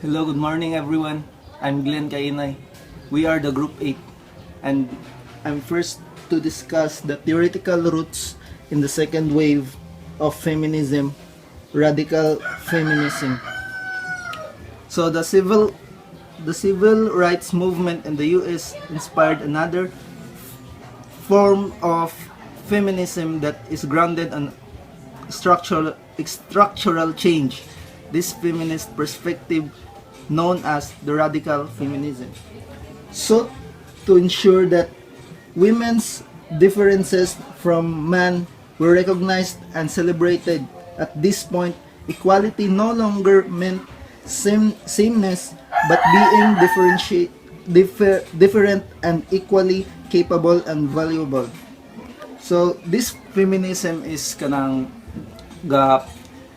Hello, good morning everyone. I'm Glenn Kainay. We are the Group 8 and I'm first to discuss the theoretical roots in the second wave of feminism, radical feminism. So the civil rights movement in the US inspired another form of feminism that is grounded on structural change. This feminist perspective known as the radical feminism sought to ensure that women's differences from men were recognized and celebrated. At this point, equality no longer meant sameness but being different and equally capable and valuable. So this feminism is kanang ga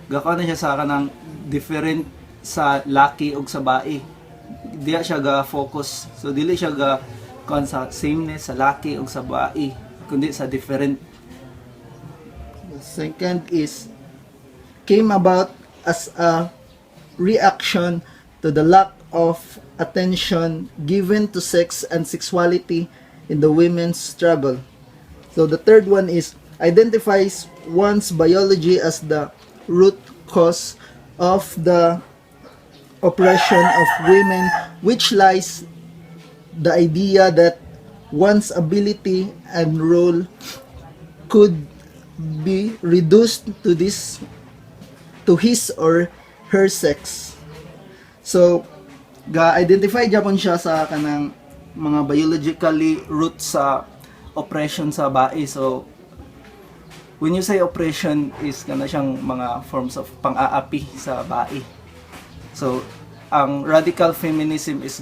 na siya sa kanang different sa laki ug sa bae. Diya siya ga focus. So dili siya ga kon sa sameness sa laki ug sa bae, kundi sa different. The second is came about as a reaction to the lack of attention given to sex and sexuality in the women's struggle. So the third one is identifies one's biology as the root cause of the oppression of women, which lies the idea that one's ability and role could be reduced to his or her sex. So ga-identify japon siya sa kanang mga biologically root sa oppression sa bae. So when you say oppression is kana siyang mga forms of pang-aapi sa bae. So ang radical feminism is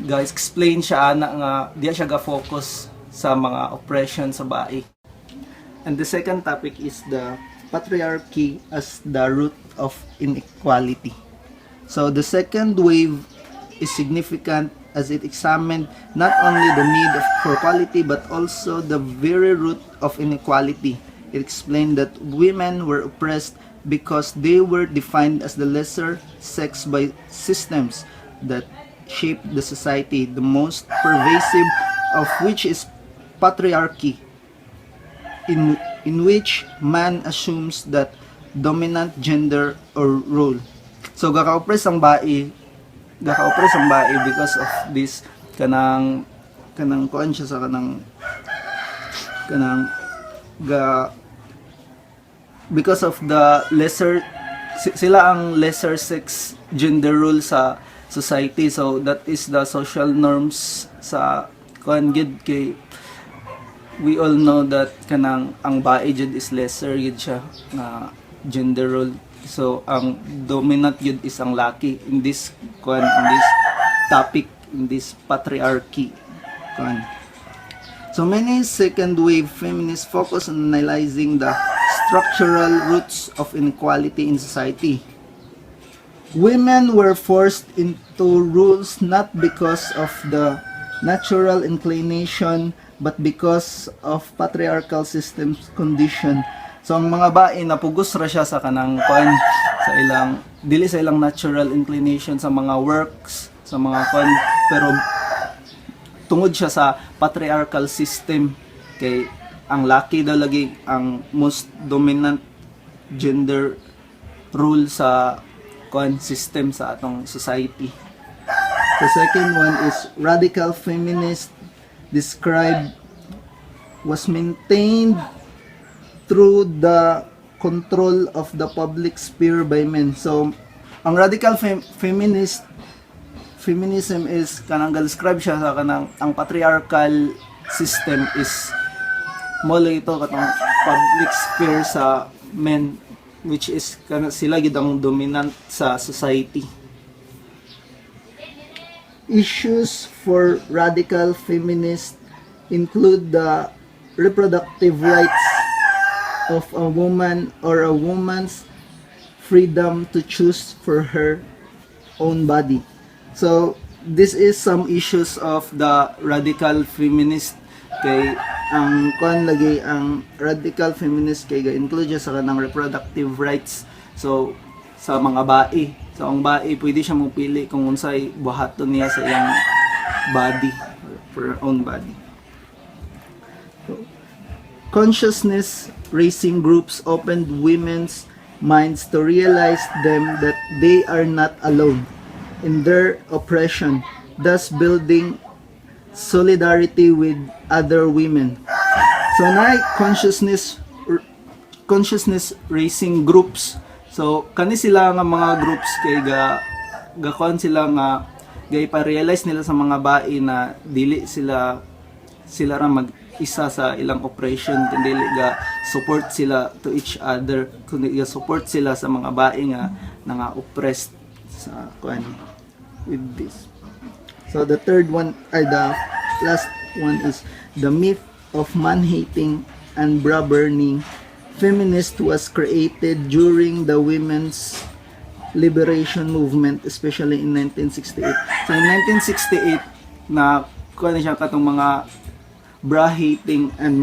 explain siya na nga diya siya ga focus sa mga oppression sa bae. And the second topic is the patriarchy as the root of inequality. So the second wave is significant as it examined not only the need for equality but also the very root of inequality. It explained that women were oppressed because they were defined as the lesser sex by systems that shaped the society, the most pervasive of which is patriarchy, in which man assumes that dominant gender or role. So gaka-oppress ang bae because of this kanang kuan siya sa kanang because of the sila ang lesser sex gender role sa society. So that is the social norms sa kuan gid kay we all know that kanang ang bae jud is lesser gid siya na gender role. So ang dominant yun is ang laki in this topic, in this patriarchy. So many second wave feminists focus on analyzing the structural roots of inequality in society. Women were forced into rules not because of the natural inclination but because of patriarchal systems condition. So ang mga bae napugos ra siya sa kanang sa ilang dili sa ilang natural inclination sa mga works, sa mga pero tungod siya sa patriarchal system kay ang laki daw lagi ang most dominant gender role sa system sa atong society. The second one is radical feminist was maintained through the control of the public sphere by men. So ang radical feminism is kanang describe siya sa kanang ang patriarchal system is mula ito katong public sphere sa men, which is sila gid ang dominant sa society. Issues for radical feminists include the reproductive rights of a woman or a woman's freedom to choose for her own body. So this is some issues of the radical feminist kay ang radical feminist kay ga include sa kanang reproductive rights. So sa mga bae. So ang bae pwede siya mopili kung unsay buhaton niya sa iyang body, for her own body. So, consciousness raising groups opened women's minds to realize them that they are not alone in their oppression, thus building solidarity with other women. So na consciousness raising groups. So kani sila nga mga groups kay gakuan sila nga pa-realize nila sa mga bae na dili sila ra mag-isa sa ilang oppression, kundi ga support sila to each other, kundi ga support sila sa mga bae nga oppressed sa kuan with this. So the third one, or the last one, is the myth of man-hating and bra-burning. Feminist was created during the women's liberation movement, especially in 1968. So in 1968, na kuha siya katong mga bra-hating and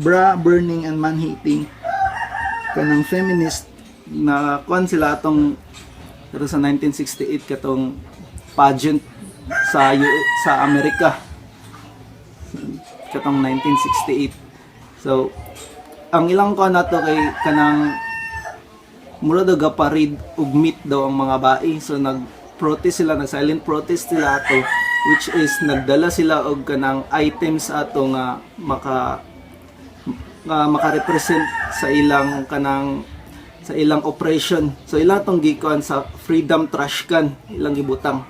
bra-burning and man-hating kanang feminist na kuha sila atong pero sa 1968 katong pageant sa Amerika katong 1968. So ang ilang ko na to kay kanang mura daw gaparid ug meet daw ang mga bae. So nag-protest sila, nag-silent protest sila ato, which is nagdala sila og kanang items ato nga maka-represent sa ilang kanang sa ilang oppression. So ilang tong gikuan sa freedom trash can ilang gibutang.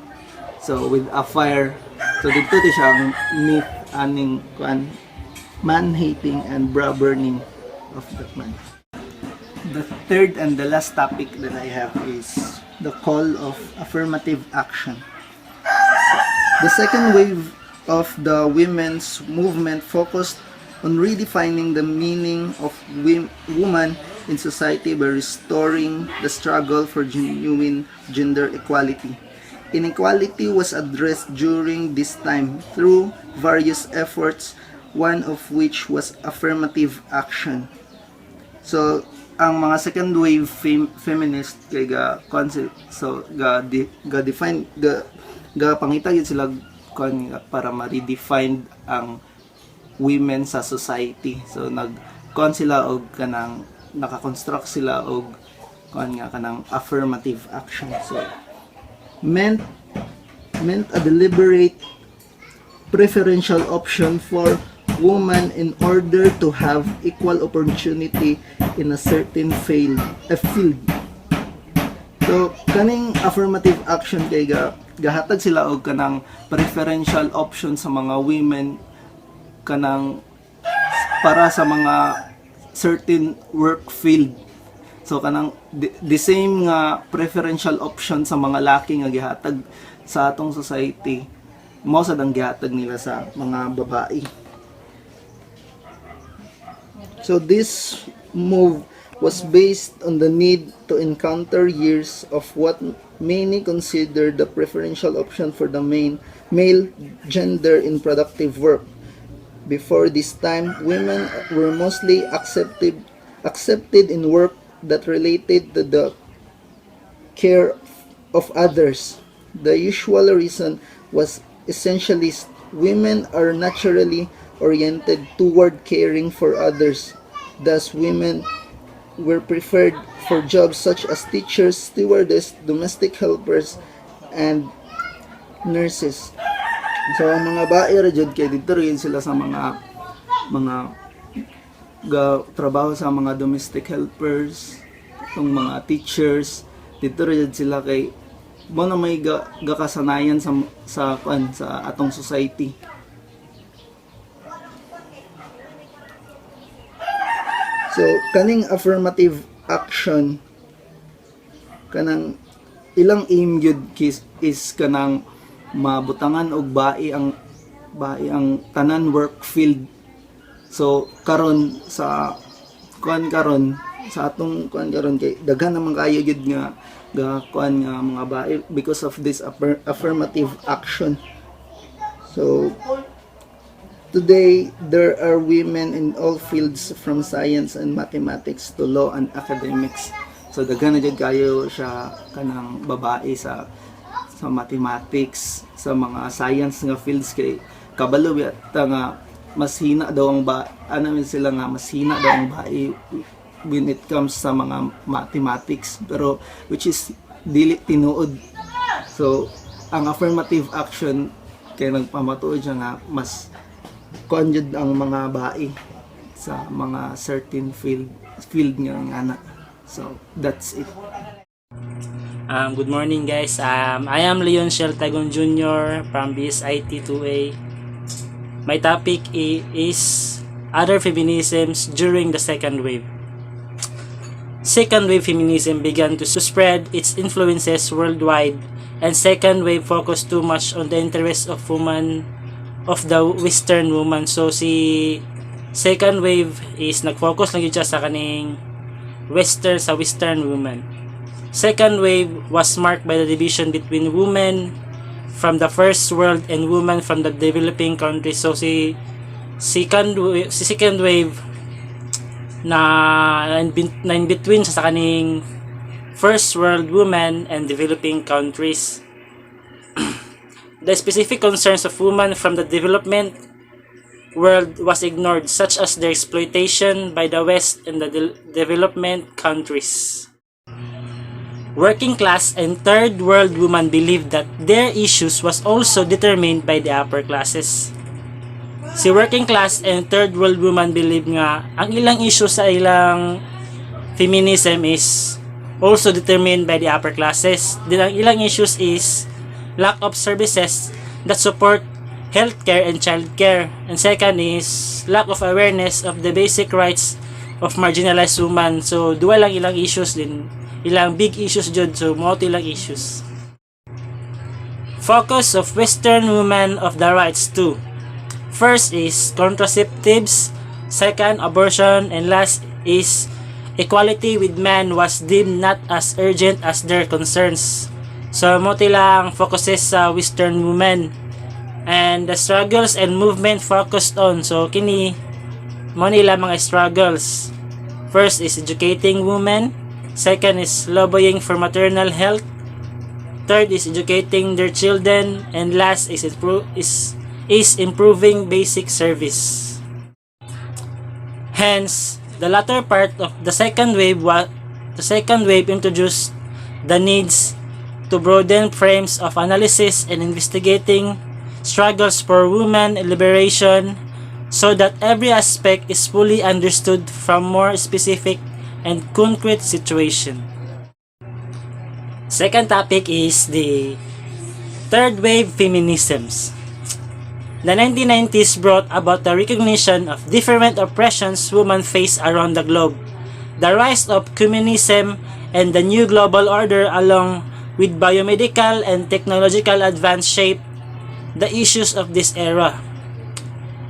So with a fire. So dito ti siya ang myth aning kuan man-hating and bra-burning of that man. The third and the last topic that I have is the call of affirmative action. The second wave of the women's movement focused on redefining the meaning of woman in society by restoring the struggle for genuine gender equality. Inequality was addressed during this time through various efforts, one of which was affirmative action. So ang mga second wave feminist kay ga concept, so define pangita gyud sila para ma-redefine ang women sa society. So sila og kanang naka-construct sila og kanang affirmative action. So meant a deliberate preferential option for women in order to have equal opportunity in a certain field. So kaning affirmative action kay gahatag sila og kanang preferential option sa mga women kanang para sa mga certain work field. So kanang the same nga preferential option sa mga laki nga gihatag sa atong society, mao sad ang gihatag nila sa mga babae. So this move was based on the need to encounter years of what many consider the preferential option for the male gender in productive work. Before this time, women were mostly accepted in work that related to the care of others. The usual reason was essentially women are naturally oriented toward caring for others. Thus, women were preferred for jobs such as teachers, stewardess, domestic helpers, and nurses. So, ang mga bae ra jud kay dito rin sila sa mga trabaho sa mga domestic helpers, itong mga teachers, dito rin sila kay mo na may gakasanayan sa atong society. So kaning affirmative action kanang ilang aim gyud is kanang mabutangan og bae ang tanan work field. So karon sa atong karon kay daghan naman kayo gyud nga nga mga bae because of this affirmative action. So today, there are women in all fields from science and mathematics to law and academics. So daghan na jud kayo siya kanang babae sa mathematics, sa mga science nga fields, kay kabalo biyata nga mas hina daw ang sila nga mas hina daw ang bae when it comes sa mga mathematics, pero which is dili tinuod. So ang affirmative action kay nagpamatuod siya nga mas conjud ang mga bae sa mga certain field nga ana. So that's it. Good morning guys. I am Leon Tagoloan Jr. from BSIT 2A. My topic is other feminisms during the second wave. Second wave feminism began to spread its influences worldwide, and second wave focused too much on the interests of the Western woman. So si second wave is nag-focus lang yun sa kaning Western woman. Second wave was marked by the division between women from the first world and women from the developing countries. So si second wave na in between sa kaning first world women and developing countries. The specific concerns of women from the development world was ignored, such as their exploitation by the West and the development countries. Working class and third world women believed that their issues was also determined by the upper classes. Si working class and third world women believe nga ang ilang issue sa ilang feminism is also determined by the upper classes. Then ang ilang issues is lack of services that support healthcare and childcare. And second is lack of awareness of the basic rights of marginalized women. So duwa lang ilang issues din. Ilang big issues jud, so multi lang issues. Focus of Western women of the rights too. First is contraceptives, second abortion, and last is equality with men was deemed not as urgent as their concerns. So multi lang focuses sa Western women, and the struggles and movement focused on. So kini mo nila mga struggles. First is educating women, second is lobbying for maternal health, third is educating their children, and last is improving basic service. Hence, the latter part of the second wave introduced the needs to broaden frames of analysis and investigating struggles for women liberation, so that every aspect is fully understood from more specific and concrete situation. Second topic is the third wave feminisms. The 1990s brought about the recognition of different oppressions women face around the globe. The rise of communism and the new global order, along with biomedical and technological advance, shaped the issues of this era.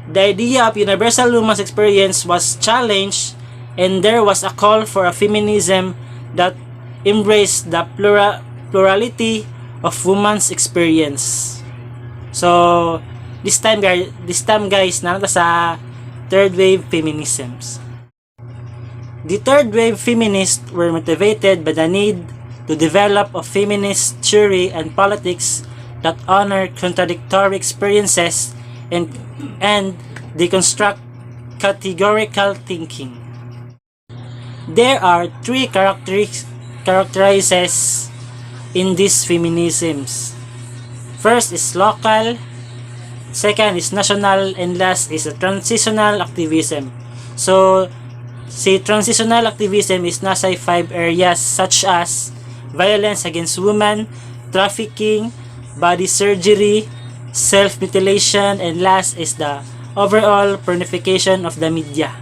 The idea of universal women's experience was challenged, and there was a call for a feminism that embraced the plurality of women's experience. So, this time guys, narito sa third wave feminisms. The third wave feminists were motivated by the need to develop a feminist theory and politics that honor contradictory experiences and deconstruct categorical thinking. There are three characteristics in these feminisms. First is local, second is national, and last is a transitional activism. So, si transitional activism is nasa 5 areas such as violence against women, trafficking, body surgery, self-mutilation, and last is the overall pornification of the media.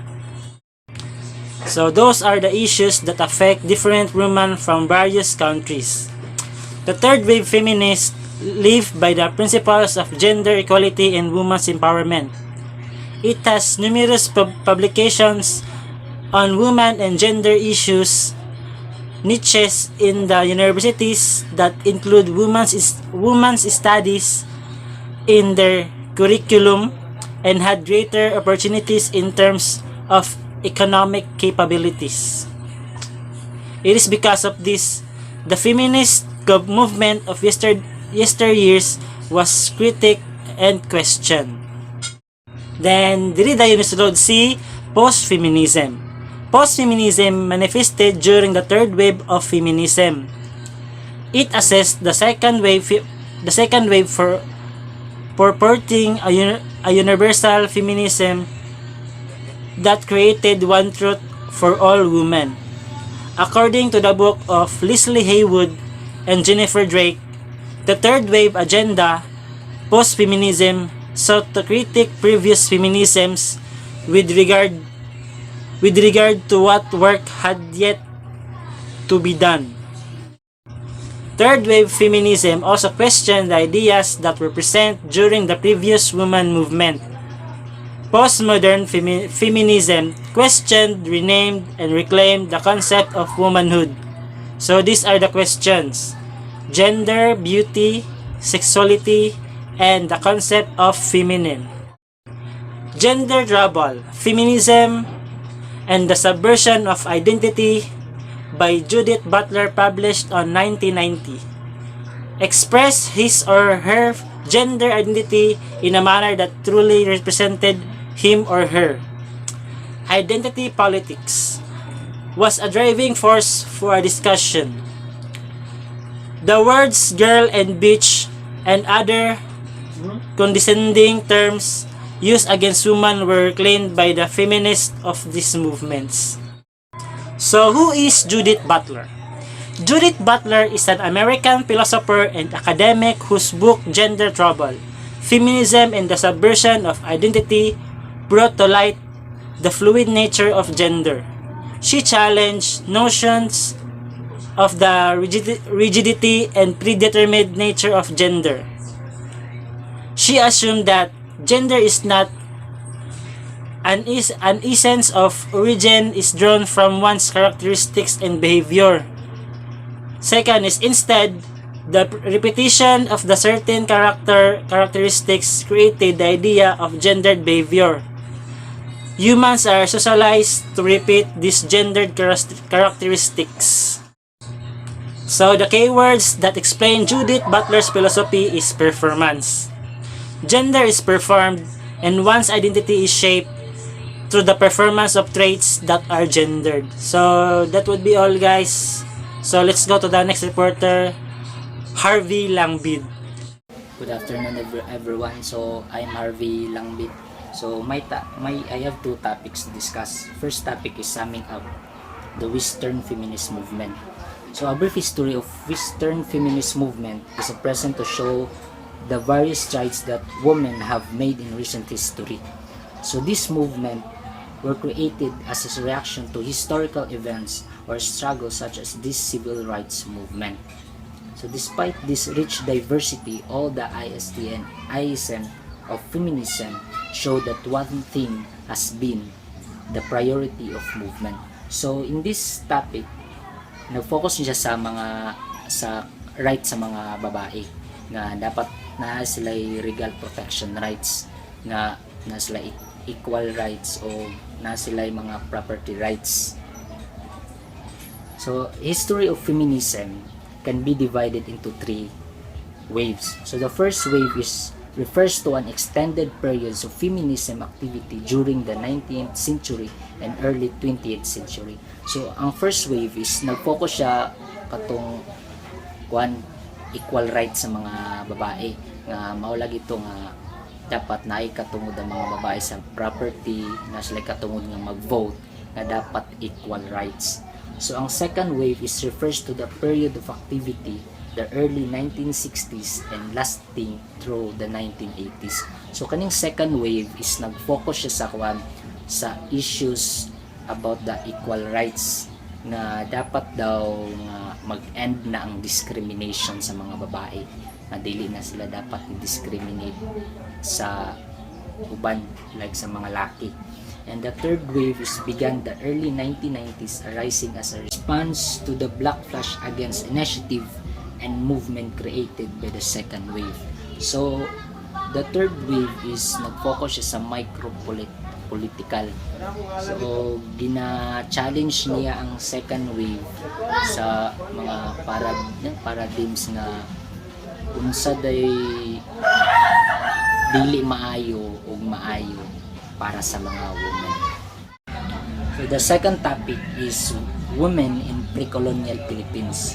So those are the issues that affect different women from various countries. The third wave feminists live by the principles of gender equality and women's empowerment. It has numerous publications on women and gender issues, niches in the universities that include women's studies in their curriculum, and had greater opportunities in terms of economic capabilities. It is because of this the feminist movement of yesteryears was critiqued and questioned. Then, diri dayon sulod si post-feminism. Post-feminism manifested during the third wave of feminism. It assessed the second wave for purporting a universal feminism that created one truth for all women. According to the book of Leslie Haywood and Jennifer Drake, the third wave agenda, post-feminism, sought to critique previous feminisms with regard to what work had yet to be done. Third wave feminism also questioned the ideas that were present during the previous woman movement. Postmodern feminism questioned, renamed, and reclaimed the concept of womanhood. So these are the questions: gender, beauty, sexuality, and the concept of feminine. Gender Trouble, Feminism, and the Subversion of Identity by Judith Butler, published on 1990. Expressed his or her gender identity in a manner that truly represented him or her. Identity politics was a driving force for a discussion. The words girl and bitch and other condescending terms used against women were claimed by the feminists of these movements. So who is Judith Butler? Judith Butler is an American philosopher and academic whose book Gender Trouble, Feminism and the Subversion of Identity brought to light the fluid nature of gender. She challenged notions of the rigidity and predetermined nature of gender. She assumed that gender is not an essence of origin is drawn from one's characteristics and behavior. Second is instead, the repetition of the certain characteristics created the idea of gendered behavior. Humans are socialized to repeat these gendered characteristics. So the keywords that explain Judith Butler's philosophy is performance. Gender is performed and one's identity is shaped through the performance of traits that are gendered. So that would be all, guys. So let's go to the next reporter, Harvey Langbid. Good afternoon everyone. So I'm Harvey Langbid. So I have two topics to discuss. First topic is summing up the Western feminist movement. So a brief history of Western feminist movement is a present to show the various strides that women have made in recent history. So this movement were created as a reaction to historical events or struggles such as this civil rights movement. So despite this rich diversity, all the ISM of feminism show that one thing has been the priority of movement. So in this topic, nag-focus niya sa rights sa mga babae na dapat na sila legal protection rights, na sila equal rights o na sila mga property rights. So history of feminism can be divided into three waves. So the first wave refers to an extended periods of feminism activity during the 19th century and early 20th century. So ang first wave is nag-focus siya katong equal rights sa mga babae, nga maulag ito nga dapat na ikatungod ang mga babae sa property, na sila katungod nga mag-vote, na dapat equal rights. So ang second wave refers to the period of activity, the early 1960s and lasting through the 1980s. So kaning second wave is nag-focus siya sa issues about the equal rights, na dapat daw mag-end na ang discrimination sa mga babae, na dili na sila dapat i-discriminate sa uban like sa mga laki. And the third wave began the early 1990s, arising as a response to the backlash against initiative and movement created by the second wave. So the third wave is nag-focus sa political. So gina-challenge niya ang second wave sa mga paradigms na unsa day dili maayo ug maayo para sa mga women. So the second topic is women in pre-colonial Philippines.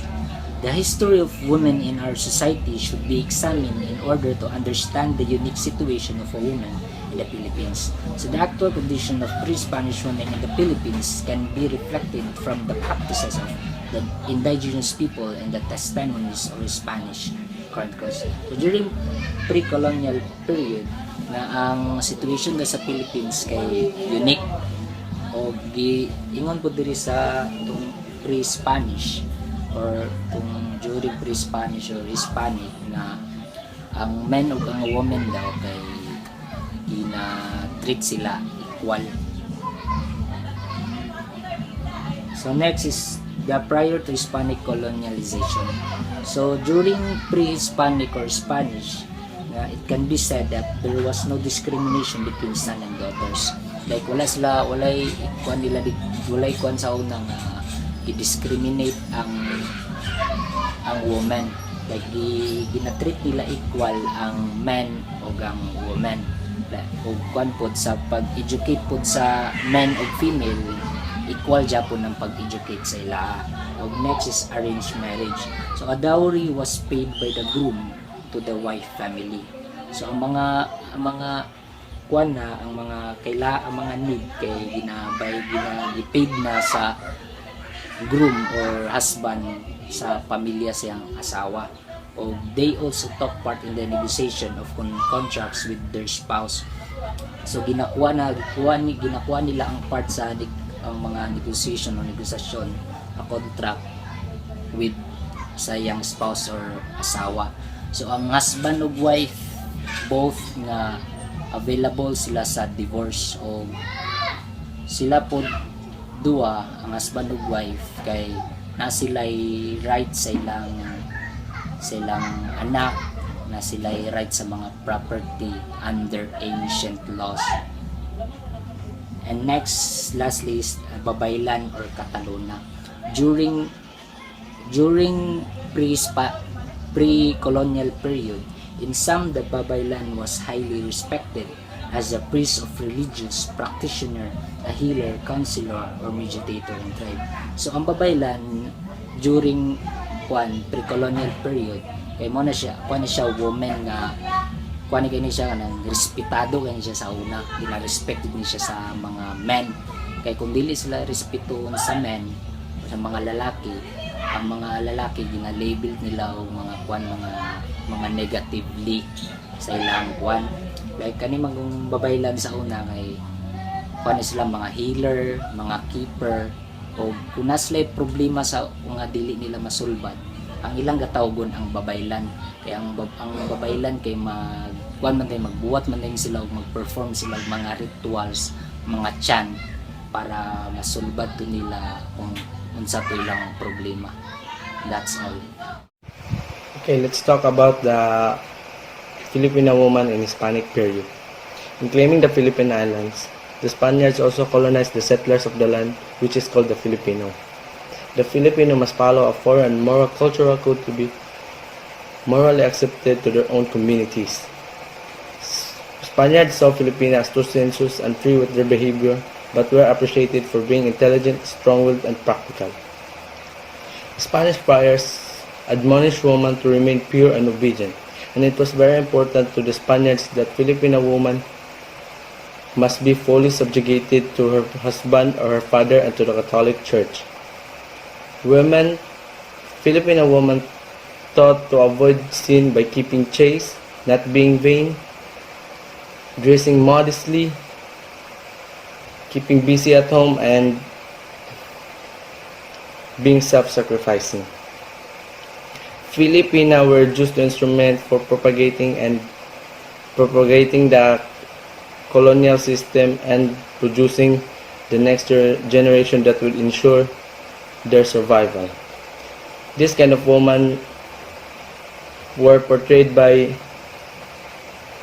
The history of women in our society should be examined in order to understand the unique situation of a woman in the Philippines. So the actual condition of pre-Spanish women in the Philippines can be reflected from the practices of the indigenous people and the testimonies of Spanish chronicles. So during pre-colonial period, na ang situation sa Philippines kay unique o ingon po diri sa itong pre-Spanish or itong during pre-Spanish or Hispanic na ang men o ang women daw kay treat sila equal. So next is the prior to Hispanic colonialization. So during pre-Hispanic or Spanish, it can be said that there was no discrimination between son and daughters. Like walay kwan sa unang i-discriminate ang woman. Like ginatreat nila equal ang men o ang woman. O kwan pod sa pag-educate pod sa men o female, equal japon ang pag-educate sa ila. O next is arranged marriage. So a dowry was paid by the groom to the wife family. So ang mga kwan na ang mga need kay gipaid na sa groom or husband sa pamilya siyang asawa. O they also took part in the negotiation of contracts with their spouse. So ginakuha nila ang part sa ang mga negosasyon a contract with sa iyang spouse or asawa. So ang husband ug wife both nga available sila sa divorce o sila po duwa ang husband ug wife kay na sila'y right sa ilang anak, na sila'y right sa mga property under ancient laws. And next, lastly is babaylan or kataluna. During pre-colonial period, in some the babaylan was highly respected as a priest of religious practitioner, a healer, counselor, or meditator in tribe. So ang babaylan during pre-colonial period, kay mo na siya woman nga kani siya nang respetado kani siya sa una, respected ni siya sa mga men. Kay kung dili sila respetuon sa men, sa mga lalaki, ang mga lalaki gina-label nila og mga negatively sa ilang like kani magong babaylan sa una kay sila mga healer, mga keeper, o kung naslay problema sa mga dili nila masulbad, ang ilang gatawgon ang babaylan. Kaya ang babaylan kay magbuhat man din sila o mag-perform sila mga rituals, mga chant para masulbad to nila kung unsa to ilang problema. That's all. Okay, let's talk about the Filipino woman in Hispanic period. In claiming the Philippine Islands, the Spaniards also colonized the settlers of the land, which is called the Filipino. The Filipino must follow a foreign moral cultural code to be morally accepted to their own communities. Spaniards saw Filipinos as too sensuous and free with their behavior, but were appreciated for being intelligent, strong-willed, and practical. Spanish friars admonished women to remain pure and obedient, and it was very important to the Spaniards that Filipino woman must be fully subjugated to her husband or her father and to the Catholic Church. Filipino women taught to avoid sin by keeping chaste, not being vain, dressing modestly, keeping busy at home, and being self-sacrificing. Filipina were used to instrument for propagating the colonial system and producing the next generation that will ensure their survival. This kind of woman were portrayed by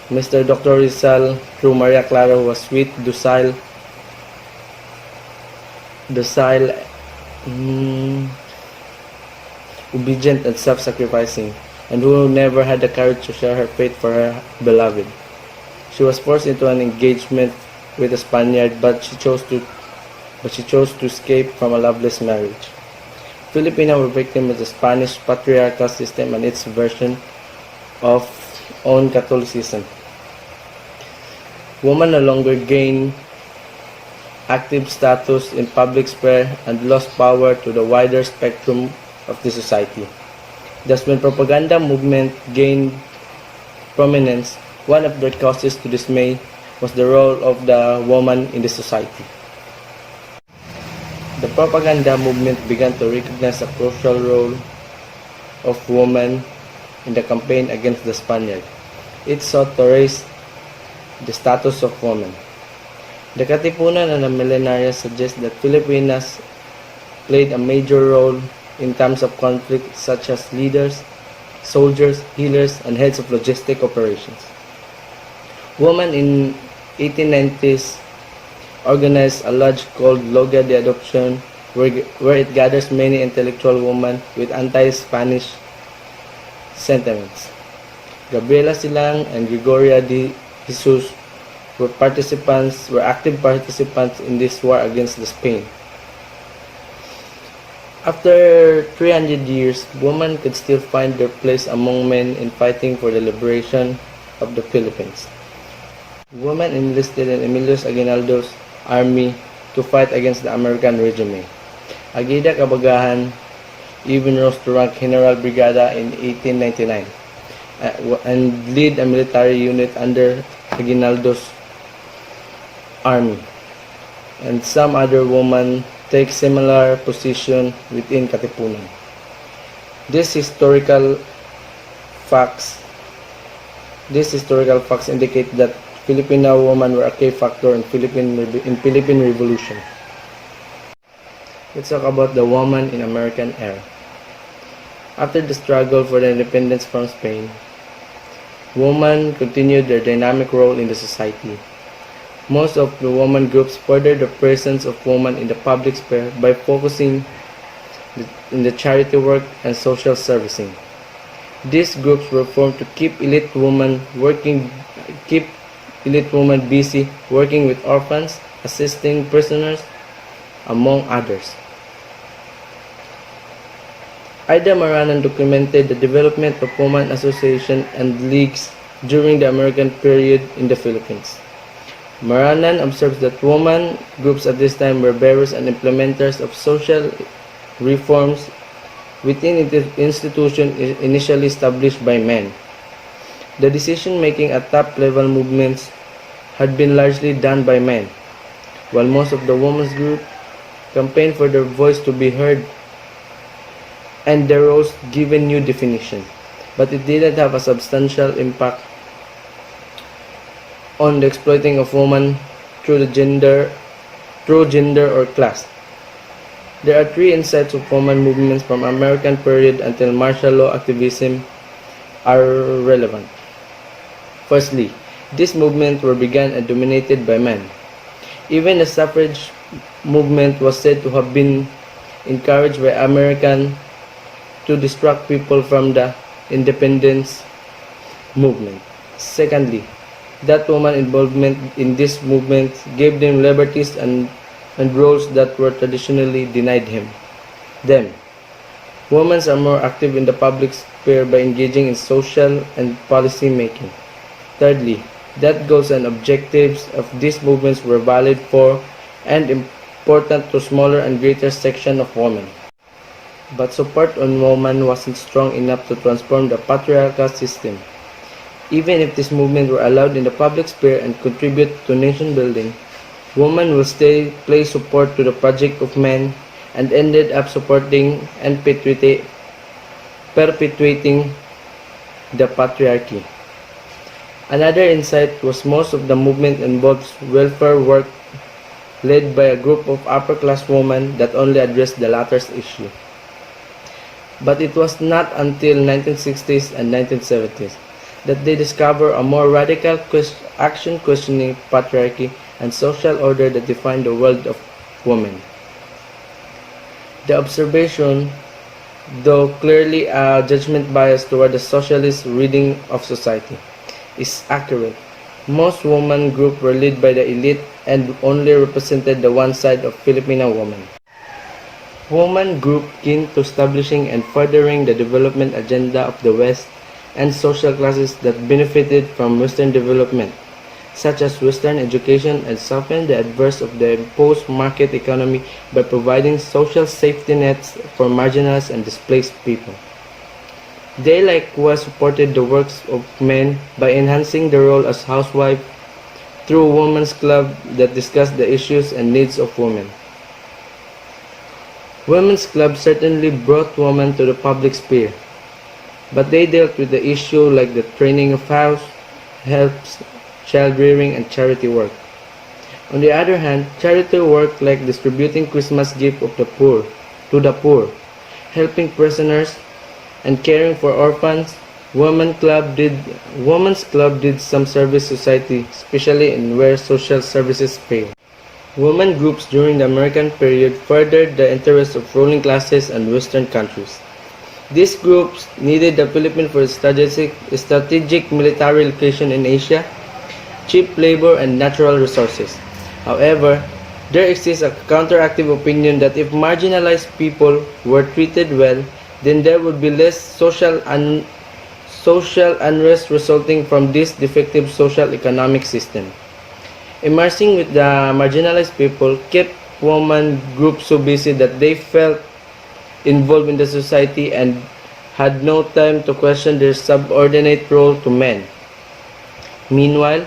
Mr. Dr. Rizal through Maria Clara, who was sweet, docile, obedient and self-sacrificing, and who never had the courage to share her fate for her beloved. She was forced into an engagement with a Spaniard, but she chose to escape from a loveless marriage. Filipina were victims of the Spanish patriarchal system and its version of own Catholicism. Women no longer gained active status in public sphere and lost power to the wider spectrum of the society. Thus, when propaganda movement gained prominence, one of their causes to dismay was the role of the woman in the society. The propaganda movement began to recognize a crucial role of women in the campaign against the Spaniard. It sought to raise the status of women. The Katipunan and the Millenaria suggest that Filipinas played a major role in times of conflict, such as leaders, soldiers, healers, and heads of logistic operations. Women in 1890s organized a lodge called Logia de Adoption, where it gathers many intellectual women with anti-Spanish sentiments. Gabriela Silang and Gregoria de Jesus were active participants in this war against the Spain. After 300 years, women could still find their place among men in fighting for the liberation of the Philippines. Women enlisted in Emilio Aguinaldo's army to fight against the American regime. Agida Kabagahan even rose to rank General Brigada in 1899 and lead a military unit under Aguinaldo's army. And some other women take similar position within Katipunan. These historical facts indicate that Filipino women were a key factor in Philippine Revolution. Let's talk about the woman in American era. After the struggle for the independence from Spain, women continued their dynamic role in the society. Most of the women groups furthered the presence of women in the public sphere by focusing in the charity work and social servicing. These groups were formed to keep elite women busy working with orphans, assisting prisoners, among others. Ida Maranan documented the development of women associations and leagues during the American period in the Philippines. Maranan observes that women groups at this time were bearers and implementers of social reforms within institutions initially established by men. The decision-making at top-level movements had been largely done by men, while most of the women's group campaigned for their voice to be heard and their roles given new definition, but it didn't have a substantial impact on the exploiting of women through gender or class. There are three insights of women movements from American period until martial law activism are relevant. Firstly, these movements were begun and dominated by men. Even the suffrage movement was said to have been encouraged by Americans to distract people from the independence movement. Secondly, that woman involvement in this movement gave them liberties and roles that were traditionally denied them. Women are more active in the public sphere by engaging in social and policy making. Thirdly, that goals and objectives of these movements were valid for and important to smaller and greater section of women. But support on women wasn't strong enough to transform the patriarchal system. Even if this movement were allowed in the public sphere and contribute to nation building, women will still play support to the project of men and ended up supporting and perpetuating the patriarchy. Another insight was most of the movement involves welfare work led by a group of upper-class women that only addressed the latter's issue. But it was not until 1960s and 1970s that they discover a more radical action questioning patriarchy and social order that define the world of women. The observation, though clearly a judgment bias toward the socialist reading of society, is accurate. Most women groups were led by the elite and only represented the one side of Filipino women. Women group keen to establishing and furthering the development agenda of the West and social classes that benefited from Western development, such as Western education, and softened the adverse of the imposed market economy by providing social safety nets for marginalized and displaced people. They likewise supported the works of men by enhancing their role as housewives through women's clubs that discussed the issues and needs of women. Women's clubs certainly brought women to the public sphere, but they dealt with the issue like the training of house, helps, child rearing, and charity work. On the other hand, charity work like distributing Christmas gifts of to the poor, helping prisoners, and caring for orphans, Women's Club did some service society, especially in where social services failed. Women groups during the American period furthered the interests of ruling classes and Western countries. These groups needed the Philippines for strategic military location in Asia, cheap labor, and natural resources. However, there exists a counteractive opinion that if marginalized people were treated well, then there would be less social unrest resulting from this defective social economic system. Immersing with the marginalized people kept women groups so busy that they felt involved in the society and had no time to question their subordinate role to men. Meanwhile,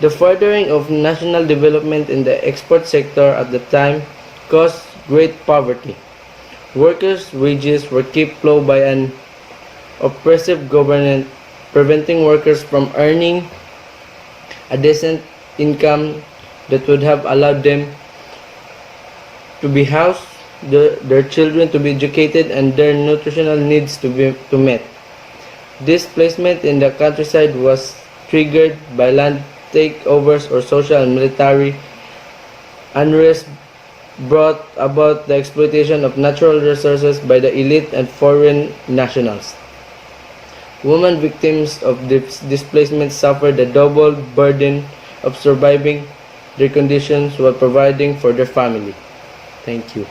the furthering of national development in the export sector at the time caused great poverty. Workers' wages were kept low by an oppressive government, preventing workers from earning a decent income that would have allowed them to be housed, their children to be educated, and their nutritional needs to met. Displacement in the countryside was triggered by land takeovers or social and military unrest brought about the exploitation of natural resources by the elite and foreign nationals. Women victims of displacement suffered the double burden of surviving their conditions while providing for their family. Thank you.